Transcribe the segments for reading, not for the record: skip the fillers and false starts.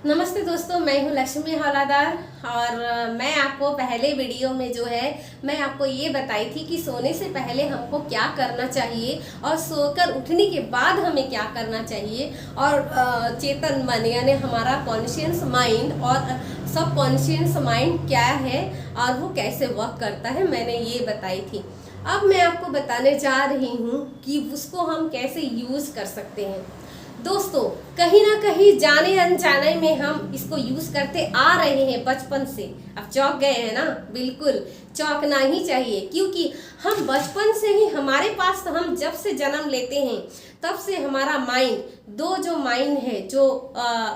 नमस्ते दोस्तों, मैं हूँ लक्ष्मी हौलादार। और मैं आपको पहले वीडियो में जो है मैं आपको ये बताई थी कि सोने से पहले हमको क्या करना चाहिए और सोकर उठने के बाद हमें क्या करना चाहिए। और चेतन मन यानी हमारा कॉन्शियस माइंड और सब कॉन्शियस माइंड क्या है और वो कैसे वर्क करता है, मैंने ये बताई थी। अब मैं आपको बताने जा रही हूँ कि उसको हम कैसे यूज़ कर सकते हैं। दोस्तों, कहीं ना कहीं जाने अनजाने में हम इसको यूज करते आ रहे हैं बचपन से। अब चौंक गए हैं ना? बिल्कुल चौंकना ही चाहिए, क्योंकि हम बचपन से ही हमारे पास हम जब से जन्म लेते हैं तब से हमारा माइंड जो माइंड है जो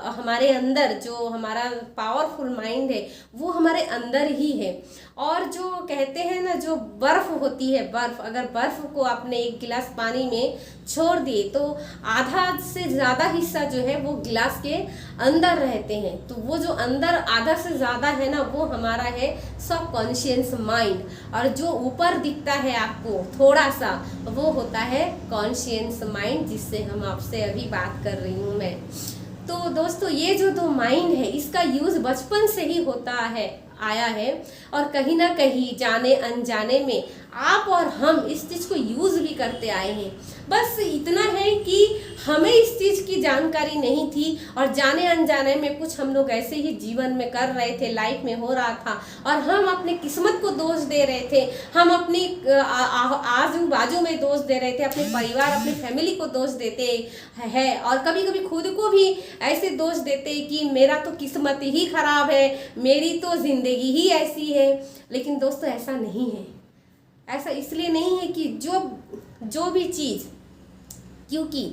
हमारे अंदर जो हमारा पावरफुल माइंड है वो हमारे अंदर ही है। और जो कहते हैं ना, जो बर्फ होती है, बर्फ अगर बर्फ को आपने एक गिलास पानी में छोड़ दिए तो आधा से ज़्यादा हिस्सा जो है वो गिलास के अंदर रहते हैं। तो वो जो अंदर आधा से ज़्यादा है ना, वो हमारा है सब कॉन्शियस माइंड। और जो ऊपर दिखता है आपको थोड़ा सा, वो होता है कॉन्शियस माइंड, जिससे हम आपसे अभी बात कर रही हूँ मैं। तो दोस्तों, ये जो दो माइंड है इसका यूज़ बचपन से ही होता है आया है। और कहीं ना कहीं जाने अनजाने में आप और हम इस चीज़ को यूज़ भी करते आए हैं। बस इतना है कि हमें इस चीज़ की जानकारी नहीं थी और जाने अनजाने में कुछ हम लोग ऐसे ही जीवन में कर रहे थे, लाइफ में हो रहा था और हम अपने किस्मत को दोष दे रहे थे। हम अपनी आजू बाजू में दोष दे रहे थे, अपने परिवार अपनी फैमिली को दोष देते हैं और कभी कभी खुद को भी ऐसे दोष देते कि मेरा तो किस्मत ही खराब है, मेरी तो जिंदगी ही ऐसी है। लेकिन दोस्तों, ऐसा नहीं है। ऐसा इसलिए नहीं है कि जो भी चीज़, क्योंकि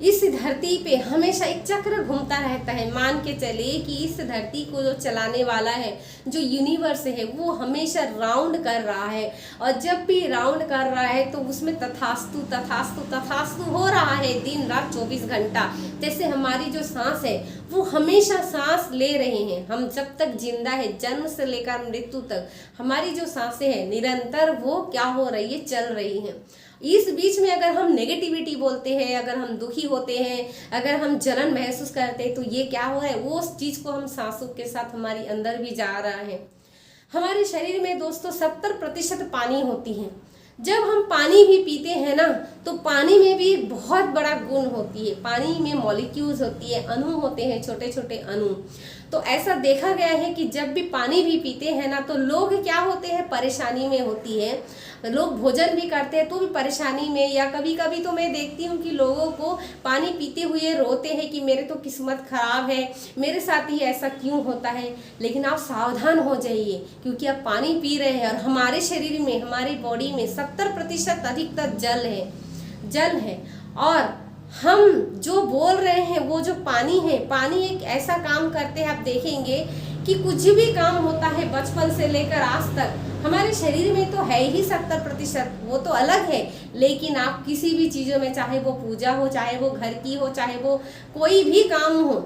इस धरती पे हमेशा एक चक्र घूमता रहता है। मान के चले कि इस धरती को जो चलाने वाला है, जो यूनिवर्स है, वो हमेशा राउंड कर रहा है। और जब भी राउंड कर रहा है तो उसमें तथास्तु तथास्तु तथास्तु हो रहा है दिन रात 24 घंटा। जैसे हमारी जो सांस है वो हमेशा सांस ले रहे हैं। हम जब तक जिंदा है, जन्म से लेकर मृत्यु तक हमारी जो सांसें हैं निरंतर वो क्या हो रही है, चल रही हैं। इस बीच में अगर हम नेगेटिविटी बोलते हैं, अगर हम दुखी होते हैं, अगर हम जलन महसूस करते हैं, तो ये क्या हो रहा है, वो उस चीज़ को हम सांसों के साथ हमारी अंदर भी जा रहा है। हमारे शरीर में दोस्तों 70% पानी होती है। जब हम पानी भी पीते हैं ना, तो पानी में भी एक बहुत बड़ा गुण होती है। पानी में मॉलिक्यूल्स होती है, अणु होते हैं, छोटे छोटे अणु। तो ऐसा देखा गया है कि जब भी पानी भी पीते हैं ना, तो लोग क्या होते हैं, परेशानी में होती है। लोग भोजन भी करते हैं तो भी परेशानी में, या कभी कभी तो मैं देखती हूँ कि लोगों को पानी पीते हुए रोते हैं कि मेरे तो किस्मत खराब है, मेरे साथ ही ऐसा क्यों होता है। लेकिन आप सावधान हो जाइए, क्योंकि आप पानी पी रहे हैं और हमारे शरीर में, हमारी बॉडी में 70% अधिकतर जल है। और हम जो बोल रहे हैं वो जो पानी है, पानी एक ऐसा काम करते हैं, आप देखेंगे कि कुछ भी काम होता है बचपन से लेकर आज तक, हमारे शरीर में तो है ही 70%, वो तो अलग है। लेकिन आप किसी भी चीज़ों में, चाहे वो पूजा हो, चाहे वो घर की हो, चाहे वो कोई भी काम हो,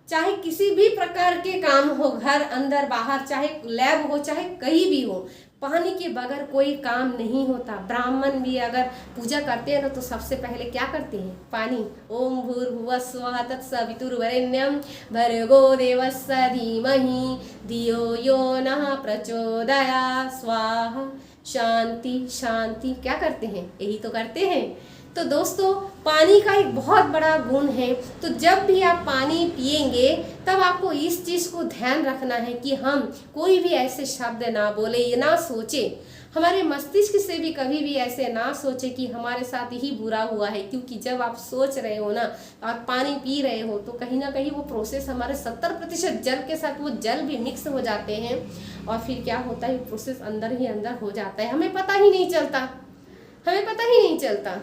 चाहे किसी भी प्रकार के काम हो, घर अंदर बाहर, चाहे लैब हो, चाहे कहीं भी हो, पानी के बगैर कोई काम नहीं होता। ब्राह्मण भी अगर पूजा करते हैं ना, तो सबसे पहले क्या करते हैं, पानी। ओम भूर्भुवः स्वः तत्सवितुर्वरेण्यं भर्गो देवस्य धीमहि धियो यो नः प्रचोदयात् स्वाहा। शांति शांति, क्या करते हैं, यही तो करते हैं। तो दोस्तों, पानी का एक बहुत बड़ा गुण है। तो जब भी आप पानी पिएंगे तब आपको इस चीज़ को ध्यान रखना है कि हम कोई भी ऐसे शब्द ना बोले, ये ना सोचे, हमारे मस्तिष्क से भी कभी भी ऐसे ना सोचे कि हमारे साथ ही बुरा हुआ है। क्योंकि जब आप सोच रहे हो ना और पानी पी रहे हो, तो कहीं ना कहीं वो प्रोसेस हमारे 70% जल के साथ वो जल भी मिक्स हो जाते हैं और फिर क्या होता है, प्रोसेस अंदर ही अंदर हो जाता है, हमें पता ही नहीं चलता।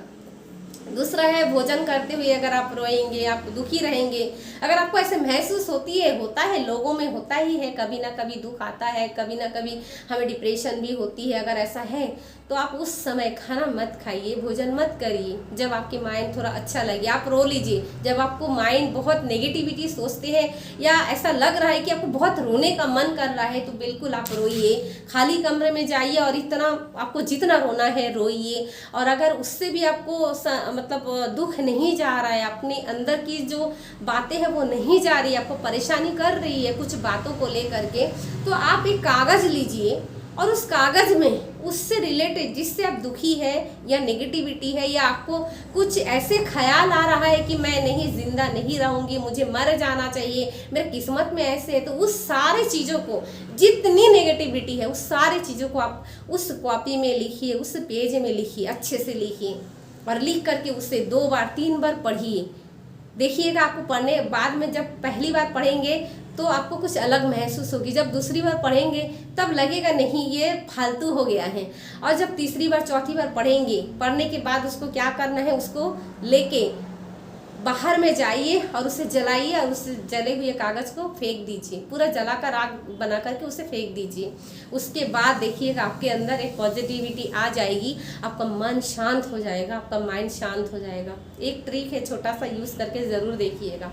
दूसरा है, भोजन करते हुए अगर आप रोएंगे, आप दुखी रहेंगे, अगर आपको ऐसे महसूस होता है, लोगों में होता ही है, कभी ना कभी दुख आता है, कभी ना कभी हमें डिप्रेशन भी होती है। अगर ऐसा है तो आप उस समय खाना मत खाइए, भोजन मत करिए। जब आपके माइंड थोड़ा अच्छा लगे आप रो लीजिए। जब आपको माइंड बहुत नेगेटिविटी सोचते हैं या ऐसा लग रहा है कि आपको बहुत रोने का मन कर रहा है, तो बिल्कुल आप रोइए, खाली कमरे में जाइए और इतना आपको जितना रोना है रोइए। और अगर उससे भी आपको मतलब दुख नहीं जा रहा है, अपने अंदर की जो बातें हैं वो नहीं जा रही है, आपको परेशानी कर रही है कुछ बातों को लेकर के, तो आप एक कागज़ लीजिए और उस कागज़ में उससे रिलेटेड जिससे आप दुखी है या नेगेटिविटी है या आपको कुछ ऐसे ख्याल आ रहा है कि मैं नहीं जिंदा नहीं रहूँगी, मुझे मर जाना चाहिए, मेरे किस्मत में ऐसे है, तो उस सारे चीज़ों को, जितनी नेगेटिविटी है उस सारी चीज़ों को आप उस कॉपी में लिखिए, उस पेज में लिखिए, अच्छे से लिखिए और लिख करके उसे 2 बार 3 बार पढ़िए। देखिएगा आपको पढ़ने बाद में जब पहली बार पढ़ेंगे तो आपको कुछ अलग महसूस होगी, जब दूसरी बार पढ़ेंगे तब लगेगा नहीं ये फालतू हो गया है। और जब तीसरी बार चौथी बार पढ़ेंगे, पढ़ने के बाद उसको क्या करना है, उसको लेके बाहर में जाइए और उसे जलाइए और उस जले हुए कागज़ को फेंक दीजिए, पूरा जलाकर आग बना करके उसे फेंक दीजिए। उसके बाद देखिएगा आपके अंदर एक पॉजिटिविटी आ जाएगी, आपका मन शांत हो जाएगा, आपका माइंड शांत हो जाएगा। एक ट्रिक है छोटा सा, यूज़ करके ज़रूर देखिएगा।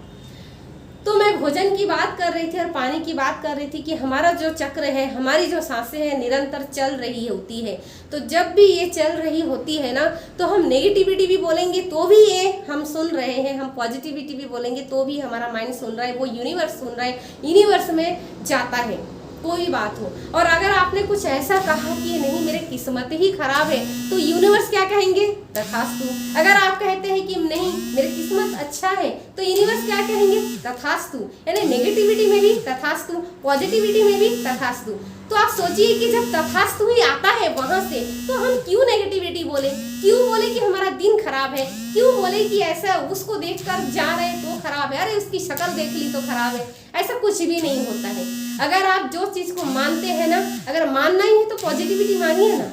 तो मैं भोजन की बात कर रही थी और पानी की बात कर रही थी कि हमारा जो चक्र है, हमारी जो सांसें हैं निरंतर चल रही होती है। तो जब भी ये चल रही होती है ना, तो हम नेगेटिविटी भी बोलेंगे तो भी ये हम सुन रहे हैं, हम पॉजिटिविटी भी बोलेंगे तो भी हमारा माइंड सुन रहा है, वो यूनिवर्स सुन रहा है, यूनिवर्स में जाता है कोई बात हो। और अगर आपने कुछ ऐसा कहा कि नहीं मेरे किस्मत ही खराब है, तो यूनिवर्स क्या कहेंगे, तथास्तु। अगर आप कहते हैं कि नहीं मेरी किस्मत अच्छा है, तो यूनिवर्स क्या कहेंगे, तथास्तु। यानी नेगेटिविटी में भी तथास्तु, पॉजिटिविटी में भी तथास्तु। तो आप सोचिए कि जब तथास्तु ही आता है वहां से, तो हम क्यों नेगेटिविटी बोले, क्यों बोले कि हमारा दिन खराब है, क्यों बोले कि ऐसा उसको देखकर जा रहे तो खराब है, अरे उसकी शक्ल देख ली तो खराब है। ऐसा कुछ भी नहीं होता है। अगर आप जो चीज़ को मानते हैं ना, अगर मानना ही है तो पॉजिटिविटी मानिए ना,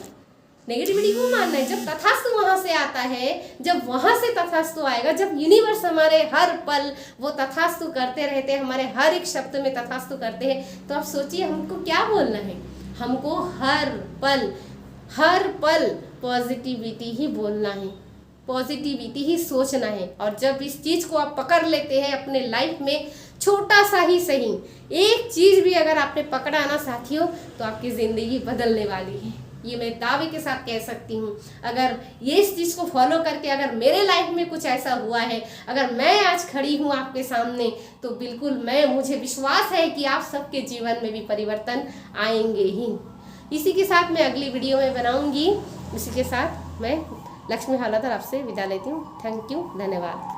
नेगेटिविटी को मानना है। जब तथास्तु वहां से आता है, जब वहां से तथास्तु आएगा, जब यूनिवर्स हमारे हर पल वो तथास्तु करते रहते हैं, हमारे हर एक शब्द में तथास्तु करते हैं, तो आप सोचिए हमको क्या बोलना है, हमको हर पल पॉजिटिविटी ही बोलना है, पॉजिटिविटी ही सोचना है। और जब इस चीज़ को आप पकड़ लेते हैं अपने लाइफ में, छोटा सा ही सही एक चीज़ भी अगर आपने पकड़ा ना साथियों, तो आपकी ज़िंदगी बदलने वाली है। ये मैं दावे के साथ कह सकती हूँ। अगर ये इस चीज़ को फॉलो करके अगर मेरे लाइफ में कुछ ऐसा हुआ है, अगर मैं आज खड़ी हूँ आपके सामने, तो बिल्कुल मुझे विश्वास है कि आप सबके जीवन में भी परिवर्तन आएंगे ही। इसी के साथ मैं अगली वीडियो में बनाऊंगी। इसी के साथ मैं लक्ष्मी हवलादार आपसे विदा लेती हूँ। थैंक यू, धन्यवाद।